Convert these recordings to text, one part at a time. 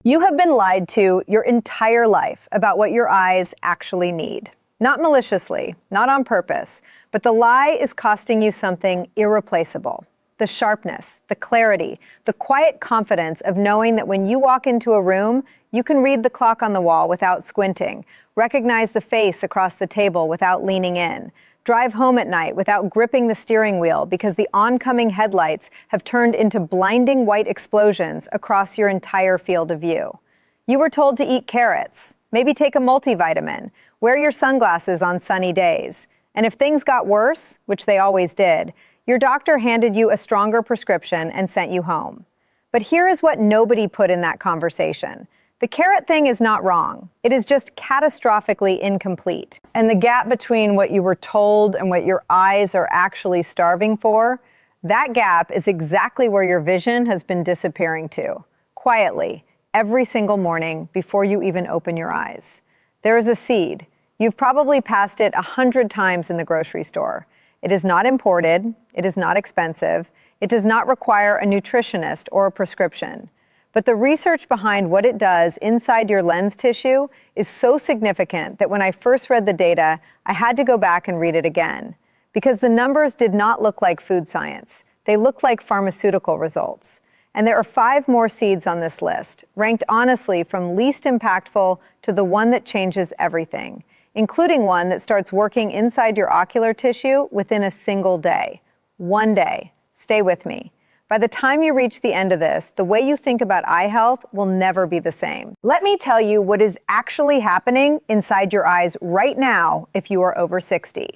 You have been lied to your entire life about what your eyes actually need. Not maliciously, not on purpose, but the lie is costing you something irreplaceable. The sharpness, the clarity, the quiet confidence of knowing that when you walk into a room, you can read the clock on the wall without squinting, recognize the face across the table without leaning in, drive home at night without gripping the steering wheel because the oncoming headlights have turned into blinding white explosions across your entire field of view. You were told to eat carrots, maybe take a multivitamin, wear your sunglasses on sunny days. And if things got worse, which they always did, your doctor handed you a stronger prescription and sent you home. But here is what nobody put in that conversation. The carrot thing is not wrong. It is just catastrophically incomplete. And the gap between what you were told and what your eyes are actually starving for, that gap is exactly where your vision has been disappearing to, quietly, every single morning before you even open your eyes. There is a seed. You've probably passed it 100 times in the grocery store. It is not imported. It is not expensive. It does not require a nutritionist or a prescription. But the research behind what it does inside your lens tissue is so significant that when I first read the data, I had to go back and read it again. Because the numbers did not look like food science. They looked like pharmaceutical results. And there are 5 more seeds on this list, ranked honestly from least impactful to the one that changes everything, including one that starts working inside your ocular tissue within a single day. One day. Stay with me. By the time you reach the end of this, the way you think about eye health will never be the same. Let me tell you what is actually happening inside your eyes right now if you are over 60.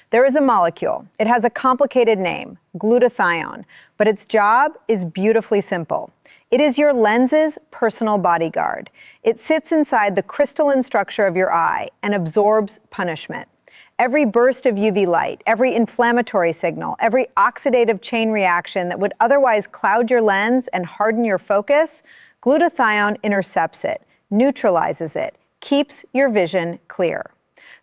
There is a molecule. It has a complicated name, glutathione, but its job is beautifully simple. It is your lens's personal bodyguard. It sits inside the crystalline structure of your eye and absorbs punishment. Every burst of UV light, every inflammatory signal, every oxidative chain reaction that would otherwise cloud your lens and harden your focus, glutathione intercepts it, neutralizes it, keeps your vision clear.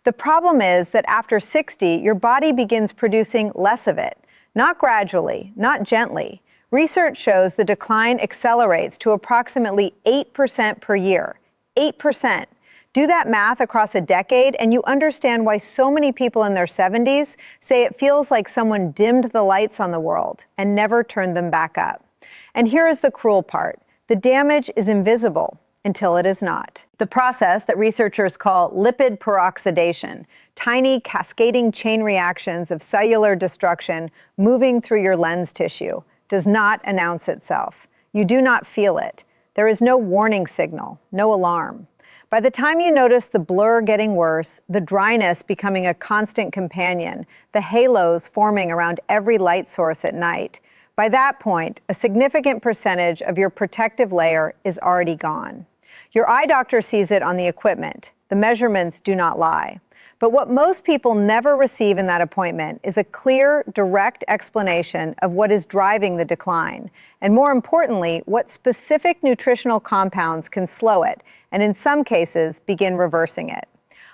The problem is that after 60, your body begins producing less of it. Not gradually, not gently. Research shows the decline accelerates to approximately 8% per year. 8%. Do that math across a decade and you understand why so many people in their 70s say it feels like someone dimmed the lights on the world and never turned them back up. And here is the cruel part. The damage is invisible until it is not. The process that researchers call lipid peroxidation, tiny cascading chain reactions of cellular destruction moving through your lens tissue, does not announce itself. You do not feel it. There is no warning signal, no alarm. By the time you notice the blur getting worse, the dryness becoming a constant companion, the halos forming around every light source at night, by that point, a significant percentage of your protective layer is already gone. Your eye doctor sees it on the equipment. The measurements do not lie. But what most people never receive in that appointment is a clear, direct explanation of what is driving the decline, and more importantly, what specific nutritional compounds can slow it, and in some cases, begin reversing it.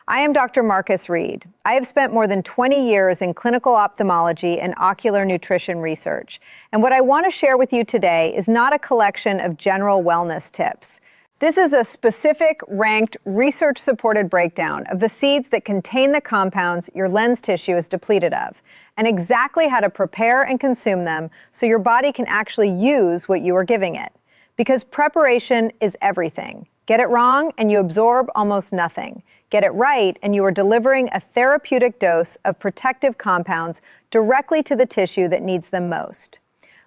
I am Dr. Marcus Reed. I have spent more than 20 years in clinical ophthalmology and ocular nutrition research, and what I want to share with you today is not a collection of general wellness tips. This is a specific, ranked, research-supported breakdown of the seeds that contain the compounds your lens tissue is depleted of, and exactly how to prepare and consume them so your body can actually use what you are giving it. Because preparation is everything. Get it wrong and you absorb almost nothing. Get it right and you are delivering a therapeutic dose of protective compounds directly to the tissue that needs them most.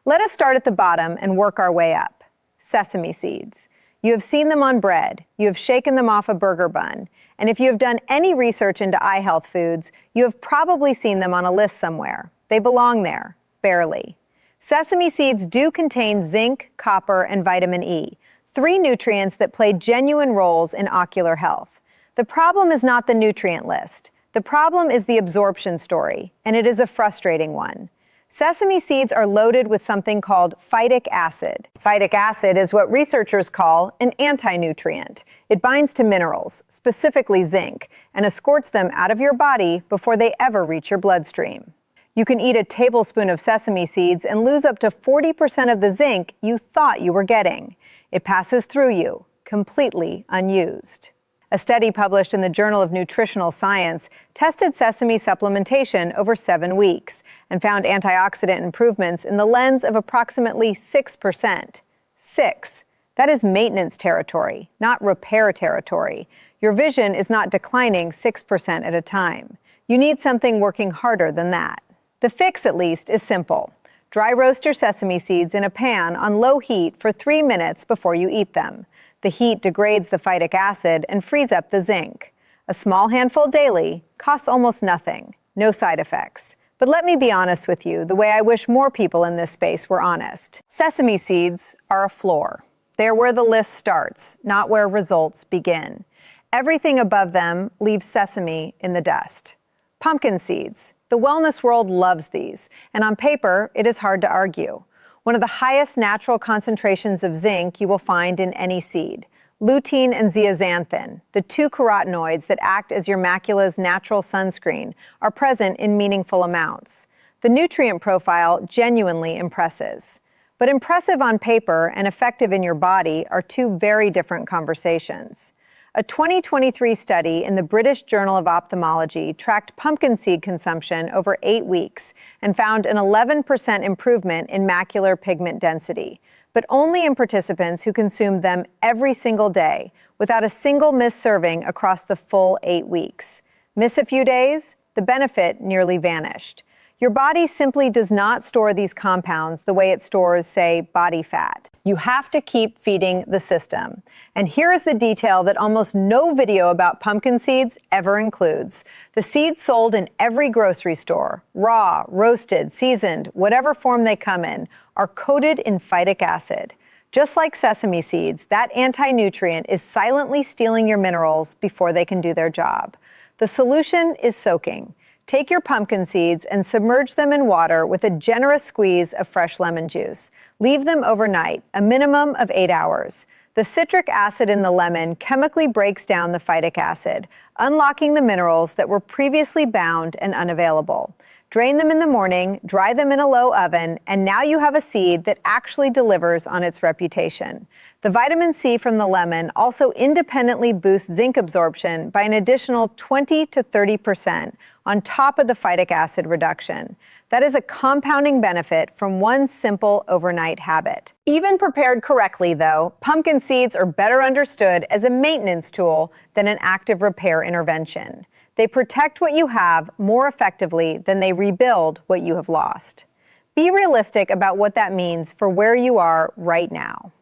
Let us start at the bottom and work our way up. Sesame seeds. You have seen them on bread, you have shaken them off a burger bun, and if you have done any research into eye health foods, you have probably seen them on a list somewhere. They belong there, barely. Sesame seeds do contain zinc, copper, and vitamin E, 3 nutrients that play genuine roles in ocular health. The problem is not the nutrient list. The problem is the absorption story, and it is a frustrating one. Sesame seeds are loaded with something called phytic acid. Phytic acid is what researchers call an anti-nutrient. It binds to minerals, specifically zinc, and escorts them out of your body before they ever reach your bloodstream. You can eat a tablespoon of sesame seeds and lose up to 40% of the zinc you thought you were getting. It passes through you, completely unused. A study published in the Journal of Nutritional Science tested sesame supplementation over 7 weeks and found antioxidant improvements in the lens of approximately 6%. 6. That is maintenance territory, not repair territory. Your vision is not declining 6% at a time. You need something working harder than that. The fix, at least, is simple. Dry roast your sesame seeds in a pan on low heat for 3 minutes before you eat them. The heat degrades the phytic acid and frees up the zinc. A small handful daily costs almost nothing, no side effects. But let me be honest with you, the way I wish more people in this space were honest. Sesame seeds are a floor. They're where the list starts, not where results begin. Everything above them leaves sesame in the dust. Pumpkin seeds. The wellness world loves these, and on paper, it is hard to argue. One of the highest natural concentrations of zinc you will find in any seed. Lutein and zeaxanthin, the 2 carotenoids that act as your macula's natural sunscreen, are present in meaningful amounts. The nutrient profile genuinely impresses. But impressive on paper and effective in your body are 2 very different conversations. A 2023 study in the British Journal of Ophthalmology tracked pumpkin seed consumption over 8 weeks and found an 11% improvement in macular pigment density, but only in participants who consumed them every single day, without a single missed serving across the full 8 weeks. Miss a few days, the benefit nearly vanished. Your body simply does not store these compounds the way it stores, say, body fat. You have to keep feeding the system. And here is the detail that almost no video about pumpkin seeds ever includes. The seeds sold in every grocery store, raw, roasted, seasoned, whatever form they come in, are coated in phytic acid. Just like sesame seeds, that anti-nutrient is silently stealing your minerals before they can do their job. The solution is soaking. Take your pumpkin seeds and submerge them in water with a generous squeeze of fresh lemon juice. Leave them overnight, a minimum of 8 hours. The citric acid in the lemon chemically breaks down the phytic acid, unlocking the minerals that were previously bound and unavailable. Drain them in the morning, dry them in a low oven, and now you have a seed that actually delivers on its reputation. The vitamin C from the lemon also independently boosts zinc absorption by an additional 20 to 30% on top of the phytic acid reduction. That is a compounding benefit from one simple overnight habit. Even prepared correctly, though, pumpkin seeds are better understood as a maintenance tool than an active repair intervention. They protect what you have more effectively than they rebuild what you have lost. Be realistic about what that means for where you are right now.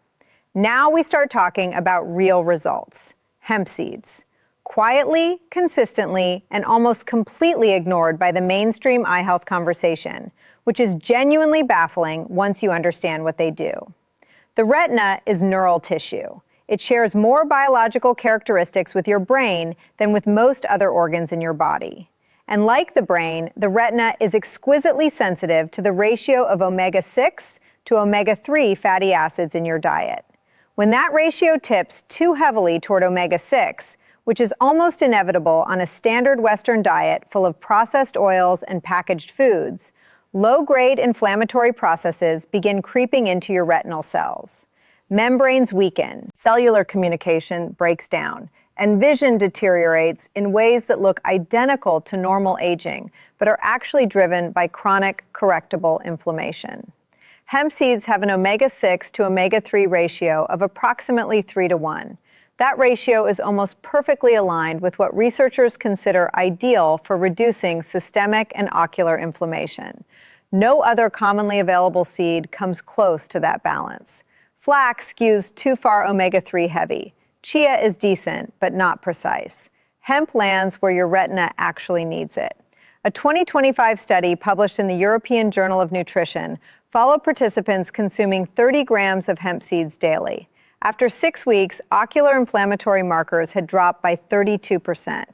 Now we start talking about real results. Hemp seeds. Quietly, consistently, and almost completely ignored by the mainstream eye health conversation, which is genuinely baffling once you understand what they do. The retina is neural tissue. It shares more biological characteristics with your brain than with most other organs in your body. And like the brain, the retina is exquisitely sensitive to the ratio of omega-6 to omega-3 fatty acids in your diet. When that ratio tips too heavily toward omega-6, which is almost inevitable on a standard Western diet full of processed oils and packaged foods, low-grade inflammatory processes begin creeping into your retinal cells. Membranes weaken, cellular communication breaks down, and vision deteriorates in ways that look identical to normal aging, but are actually driven by chronic correctable inflammation. Hemp seeds have an omega-6 to omega-3 ratio of approximately 3-to-1. That ratio is almost perfectly aligned with what researchers consider ideal for reducing systemic and ocular inflammation. No other commonly available seed comes close to that balance. Flax skews too far omega-3 heavy. Chia is decent, but not precise. Hemp lands where your retina actually needs it. A 2025 study published in the European Journal of Nutrition followed participants consuming 30 grams of hemp seeds daily. After 6 weeks, ocular inflammatory markers had dropped by 32%.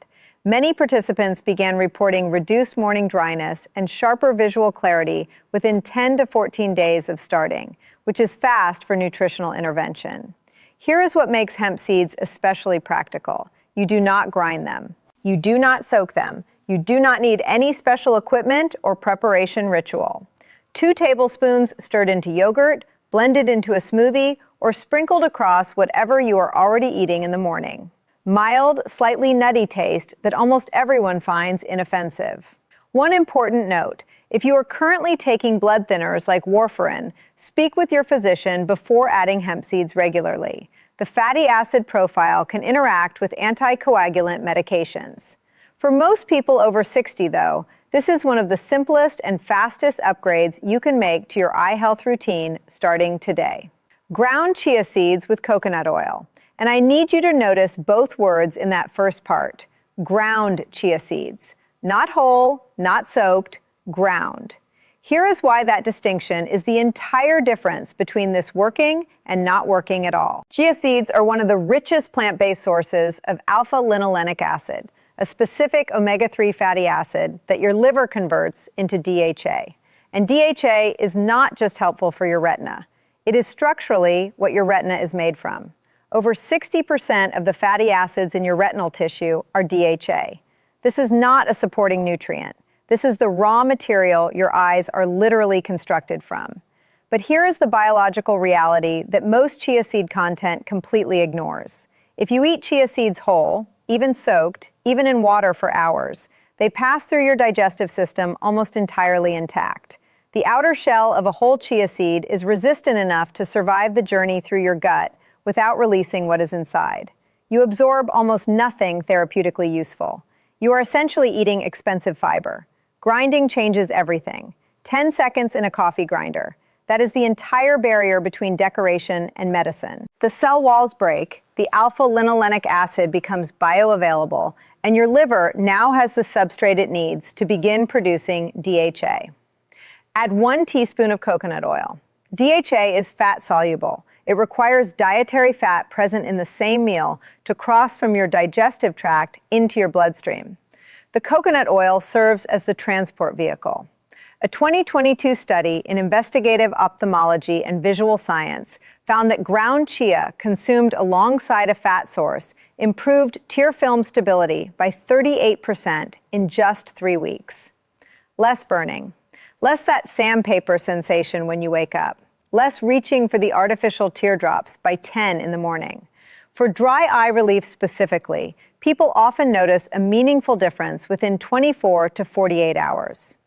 Many participants began reporting reduced morning dryness and sharper visual clarity within 10 to 14 days of starting, which is fast for nutritional intervention. Here is what makes hemp seeds especially practical. You do not grind them. You do not soak them. You do not need any special equipment or preparation ritual. 2 tablespoons stirred into yogurt, blended into a smoothie, or sprinkled across whatever you are already eating in the morning. Mild, slightly nutty taste that almost everyone finds inoffensive. One important note: if you are currently taking blood thinners like warfarin, speak with your physician before adding hemp seeds regularly. The fatty acid profile can interact with anticoagulant medications. For most people over 60, though, this is one of the simplest and fastest upgrades you can make to your eye health routine starting today. Ground chia seeds with coconut oil. And I need you to notice both words in that first part. Ground chia seeds. Not whole, not soaked, ground. Here is why that distinction is the entire difference between this working and not working at all. Chia seeds are one of the richest plant-based sources of alpha-linolenic acid, a specific omega-3 fatty acid that your liver converts into DHA. And DHA is not just helpful for your retina. It is structurally what your retina is made from. Over 60% of the fatty acids in your retinal tissue are DHA. This is not a supporting nutrient. This is the raw material your eyes are literally constructed from. But here is the biological reality that most chia seed content completely ignores. If you eat chia seeds whole, even soaked, even in water for hours, they pass through your digestive system almost entirely intact. The outer shell of a whole chia seed is resistant enough to survive the journey through your gut without releasing what is inside. You absorb almost nothing therapeutically useful. You are essentially eating expensive fiber. Grinding changes everything. 10 seconds in a coffee grinder. That is the entire barrier between decoration and medicine. The cell walls break, the alpha-linolenic acid becomes bioavailable, and your liver now has the substrate it needs to begin producing DHA. Add 1 teaspoon of coconut oil. DHA is fat-soluble. It requires dietary fat present in the same meal to cross from your digestive tract into your bloodstream. The coconut oil serves as the transport vehicle. A 2022 study in investigative ophthalmology and visual science found that ground chia consumed alongside a fat source improved tear film stability by 38% in just 3 weeks. Less burning. Less that sandpaper sensation when you wake up. Less reaching for the artificial teardrops by 10 in the morning. For dry eye relief specifically, people often notice a meaningful difference within 24 to 48 hours.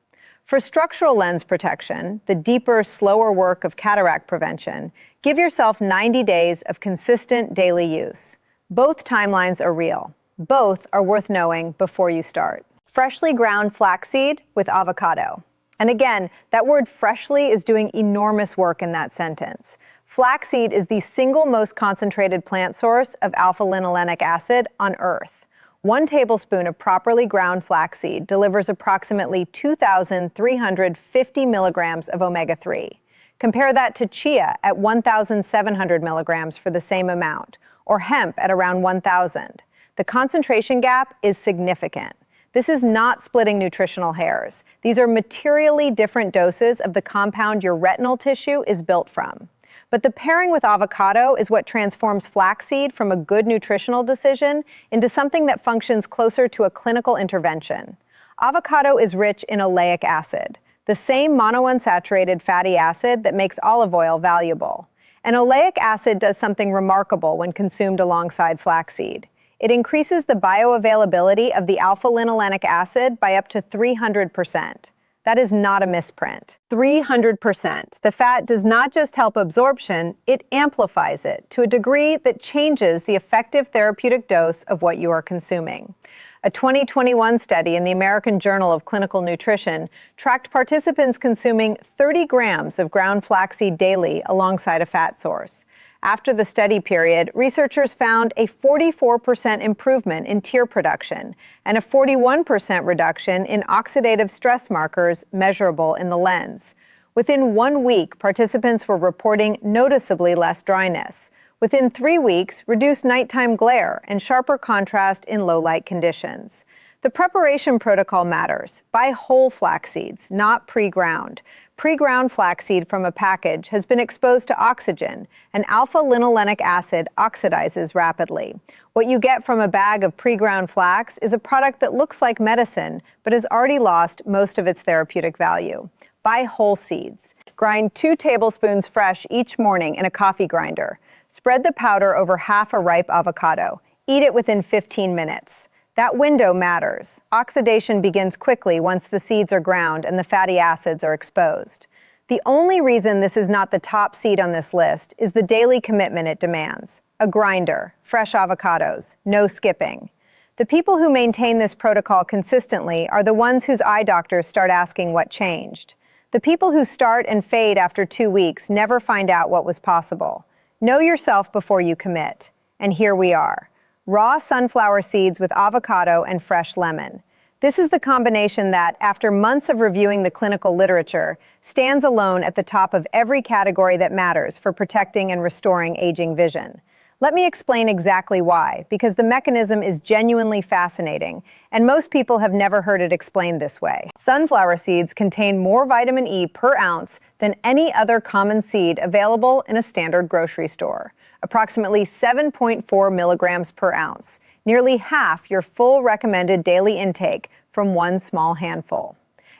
For structural lens protection, the deeper, slower work of cataract prevention, give yourself 90 days of consistent daily use. Both timelines are real. Both are worth knowing before you start. Freshly ground flaxseed with avocado. And again, that word freshly is doing enormous work in that sentence. Flaxseed is the single most concentrated plant source of alpha-linolenic acid on Earth. 1 tablespoon of properly ground flaxseed delivers approximately 2,350 milligrams of omega-3. Compare that to chia at 1,700 milligrams for the same amount, or hemp at around 1,000. The concentration gap is significant. This is not splitting nutritional hairs. These are materially different doses of the compound your retinal tissue is built from. But the pairing with avocado is what transforms flaxseed from a good nutritional decision into something that functions closer to a clinical intervention. Avocado is rich in oleic acid, the same monounsaturated fatty acid that makes olive oil valuable. And oleic acid does something remarkable when consumed alongside flaxseed. It increases the bioavailability of the alpha-linolenic acid by up to 300%. That is not a misprint. 300%. The fat does not just help absorption, it amplifies it to a degree that changes the effective therapeutic dose of what you are consuming. A 2021 study in the American Journal of Clinical Nutrition tracked participants consuming 30 grams of ground flaxseed daily alongside a fat source. After the study period, researchers found a 44% improvement in tear production and a 41% reduction in oxidative stress markers measurable in the lens. Within 1 week, participants were reporting noticeably less dryness. Within 3 weeks, reduced nighttime glare and sharper contrast in low light conditions. The preparation protocol matters. Buy whole flax seeds, not pre-ground. Pre-ground flaxseed from a package has been exposed to oxygen, and alpha-linolenic acid oxidizes rapidly. What you get from a bag of pre-ground flax is a product that looks like medicine, but has already lost most of its therapeutic value. Buy whole seeds. Grind 2 tablespoons fresh each morning in a coffee grinder. Spread the powder over half a ripe avocado. Eat it within 15 minutes. That window matters. Oxidation begins quickly once the seeds are ground and the fatty acids are exposed. The only reason this is not the top seed on this list is the daily commitment it demands. A grinder, fresh avocados, no skipping. The people who maintain this protocol consistently are the ones whose eye doctors start asking what changed. The people who start and fade after 2 weeks never find out what was possible. Know yourself before you commit. And here we are. Raw sunflower seeds with avocado and fresh lemon. This is the combination that, after months of reviewing the clinical literature, stands alone at the top of every category that matters for protecting and restoring aging vision. Let me explain exactly why, because the mechanism is genuinely fascinating, and most people have never heard it explained this way. Sunflower seeds contain more vitamin E per ounce than any other common seed available in a standard grocery store, approximately 7.4 milligrams per ounce, nearly half your full recommended daily intake from one small handful.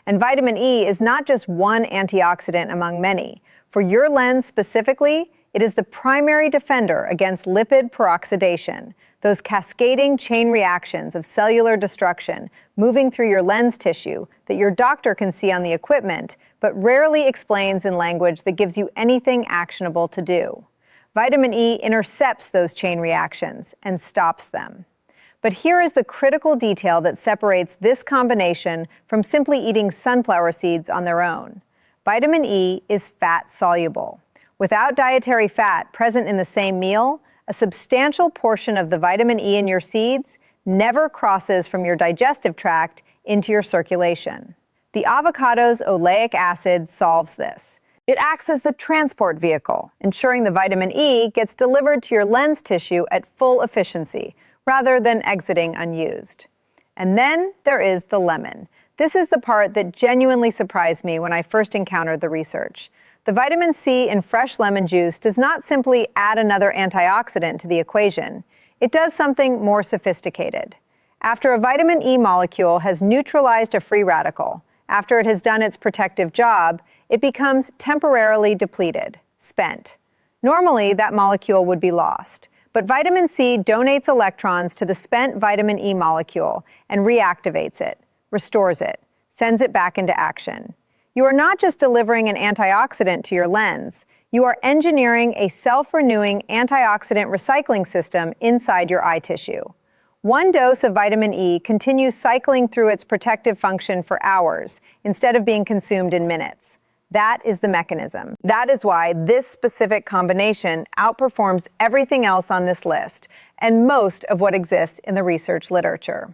And vitamin E is not just one antioxidant among many. For your lens specifically, it is the primary defender against lipid peroxidation, those cascading chain reactions of cellular destruction moving through your lens tissue that your doctor can see on the equipment, but rarely explains in language that gives you anything actionable to do. Vitamin E intercepts those chain reactions and stops them. But here is the critical detail that separates this combination from simply eating sunflower seeds on their own. Vitamin E is fat-soluble. Without dietary fat present in the same meal, a substantial portion of the vitamin E in your seeds never crosses from your digestive tract into your circulation. The avocado's oleic acid solves this. It acts as the transport vehicle, ensuring the vitamin E gets delivered to your lens tissue at full efficiency, rather than exiting unused. And then there is the lemon. This is the part that genuinely surprised me when I first encountered the research. The vitamin C in fresh lemon juice does not simply add another antioxidant to the equation. It does something more sophisticated. After a vitamin E molecule has neutralized a free radical, after it has done its protective job, it becomes temporarily depleted, spent. Normally, that molecule would be lost. But vitamin C donates electrons to the spent vitamin E molecule and reactivates it, restores it, sends it back into action. You are not just delivering an antioxidant to your lens, you are engineering a self-renewing antioxidant recycling system inside your eye tissue. One dose of vitamin E continues cycling through its protective function for hours instead of being consumed in minutes. That is the mechanism. That is why this specific combination outperforms everything else on this list and most of what exists in the research literature.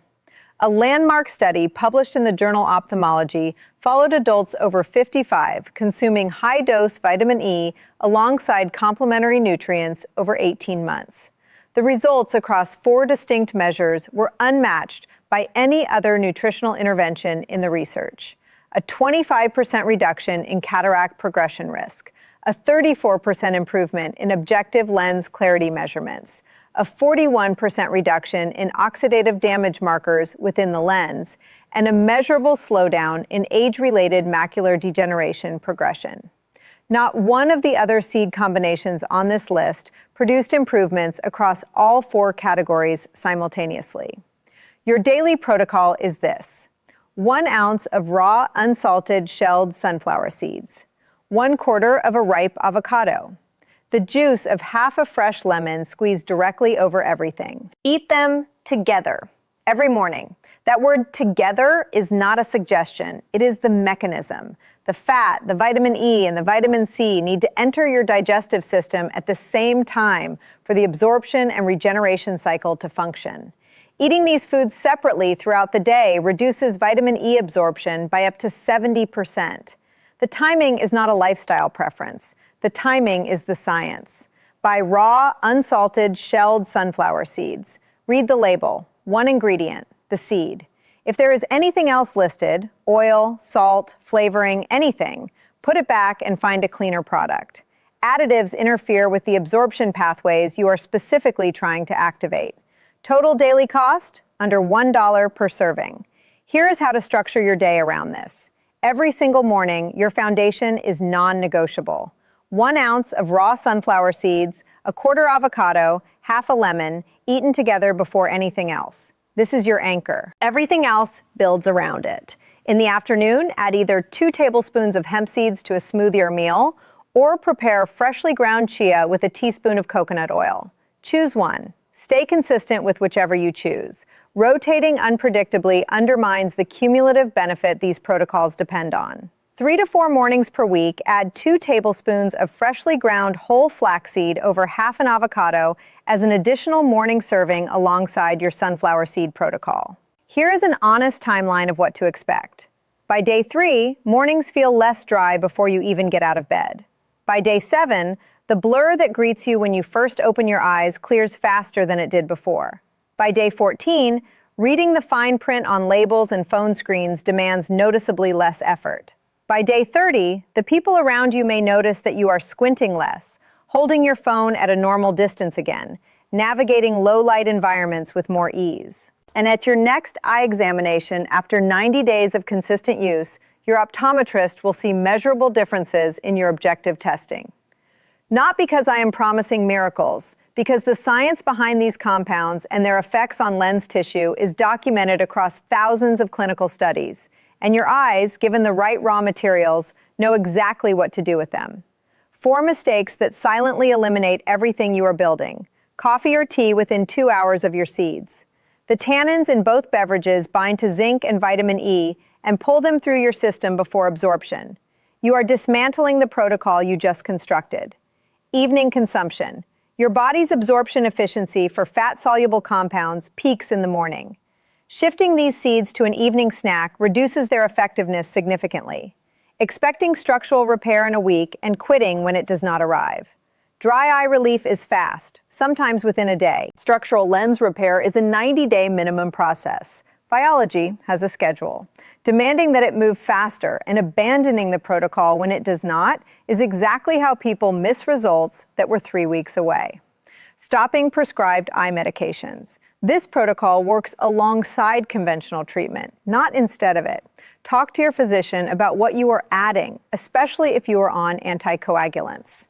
A landmark study published in the journal Ophthalmology followed adults over 55 consuming high-dose vitamin E alongside complementary nutrients over 18 months. The results across 4 distinct measures were unmatched by any other nutritional intervention in the research. A 25% reduction in cataract progression risk, a 34% improvement in objective lens clarity measurements, a 41% reduction in oxidative damage markers within the lens, and a measurable slowdown in age-related macular degeneration progression. Not one of the other seed combinations on this list produced improvements across all 4 categories simultaneously. Your daily protocol is this: 1 ounce of raw, unsalted, shelled sunflower seeds, 1/4 of a ripe avocado, the juice of half a fresh lemon squeezed directly over everything. Eat them together every morning. That word together is not a suggestion. It is the mechanism. The fat, the vitamin E, and the vitamin C need to enter your digestive system at the same time for the absorption and regeneration cycle to function. Eating these foods separately throughout the day reduces vitamin E absorption by up to 70%. The timing is not a lifestyle preference. The timing is the science. Buy raw, unsalted, shelled sunflower seeds. Read the label. 1 ingredient, the seed. If there is anything else listed, oil, salt, flavoring, anything, put it back and find a cleaner product. Additives interfere with the absorption pathways you are specifically trying to activate. Total daily cost, under $1 per serving. Here is how to structure your day around this. Every single morning, your foundation is non-negotiable. 1 ounce of raw sunflower seeds, a quarter avocado, half a lemon, eaten together before anything else. This is your anchor. Everything else builds around it. In the afternoon, add either 2 tablespoons of hemp seeds to a smoothie or meal, or prepare freshly ground chia with a teaspoon of coconut oil. Choose one. Stay consistent with whichever you choose. Rotating unpredictably undermines the cumulative benefit these protocols depend on. 3 to 4 mornings per week, add 2 tablespoons of freshly ground whole flaxseed over half an avocado as an additional morning serving alongside your sunflower seed protocol. Here is an honest timeline of what to expect. By day 3, mornings feel less dry before you even get out of bed. By day 7, the blur that greets you when you first open your eyes clears faster than it did before. By day 14, reading the fine print on labels and phone screens demands noticeably less effort. By day 30, the people around you may notice that you are squinting less, holding your phone at a normal distance again, navigating low-light environments with more ease. And at your next eye examination, after 90 days of consistent use, your optometrist will see measurable differences in your objective testing. Not because I am promising miracles, because the science behind these compounds and their effects on lens tissue is documented across thousands of clinical studies. And your eyes, given the right raw materials, know exactly what to do with them. 4 mistakes that silently eliminate everything you are building. Coffee or tea within 2 hours of your seeds. The tannins in both beverages bind to zinc and vitamin E and pull them through your system before absorption. You are dismantling the protocol you just constructed. Evening consumption. Your body's absorption efficiency for fat-soluble compounds peaks in the morning. Shifting these seeds to an evening snack reduces their effectiveness significantly. Expecting structural repair in a week and quitting when it does not arrive. Dry eye relief is fast, sometimes within a day. Structural lens repair is a 90-day minimum process. Biology has a schedule. Demanding that it move faster and abandoning the protocol when it does not is exactly how people miss results that were 3 weeks away. Stopping prescribed eye medications. This protocol works alongside conventional treatment, not instead of it. Talk to your physician about what you are adding, especially if you are on anticoagulants.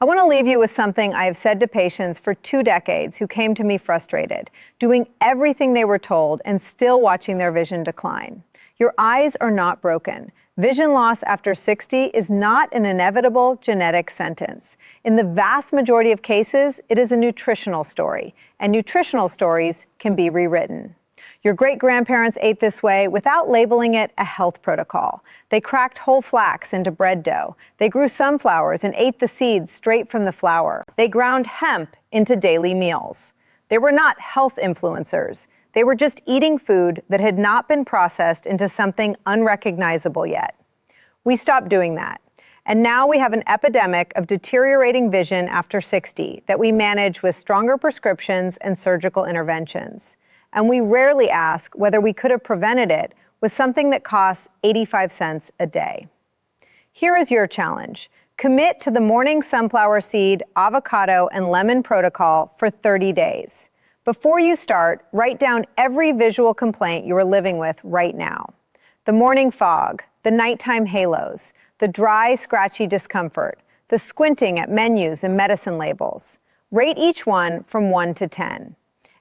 I want to leave you with something I have said to patients for 2 decades who came to me frustrated, doing everything they were told and still watching their vision decline. Your eyes are not broken. Vision loss after 60 is not an inevitable genetic sentence. In the vast majority of cases, it is a nutritional story, and nutritional stories can be rewritten. Your great-grandparents ate this way without labeling it a health protocol. They cracked whole flax into bread dough. They grew sunflowers and ate the seeds straight from the flower. They ground hemp into daily meals. They were not health influencers. They were just eating food that had not been processed into something unrecognizable yet. We stopped doing that. And now we have an epidemic of deteriorating vision after 60 that we manage with stronger prescriptions and surgical interventions. And we rarely ask whether we could have prevented it with something that costs 85 cents a day. Here is your challenge. Commit to the morning sunflower seed, avocado, and lemon protocol for 30 days. Before you start, write down every visual complaint you are living with right now. The morning fog, the nighttime halos, the dry, scratchy discomfort, the squinting at menus and medicine labels. Rate each one from 1 to 10.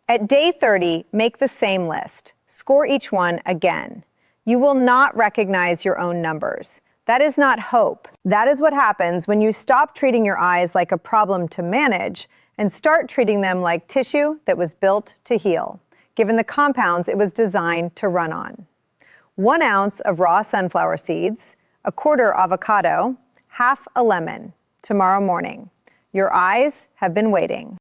At day 30, make the same list. Score each one again. You will not recognize your own numbers. That is not hope. That is what happens when you stop treating your eyes like a problem to manage and start treating them like tissue that was built to heal, given the compounds it was designed to run on. 1 ounce of raw sunflower seeds, a quarter avocado, half a lemon. Tomorrow morning. Your eyes have been waiting.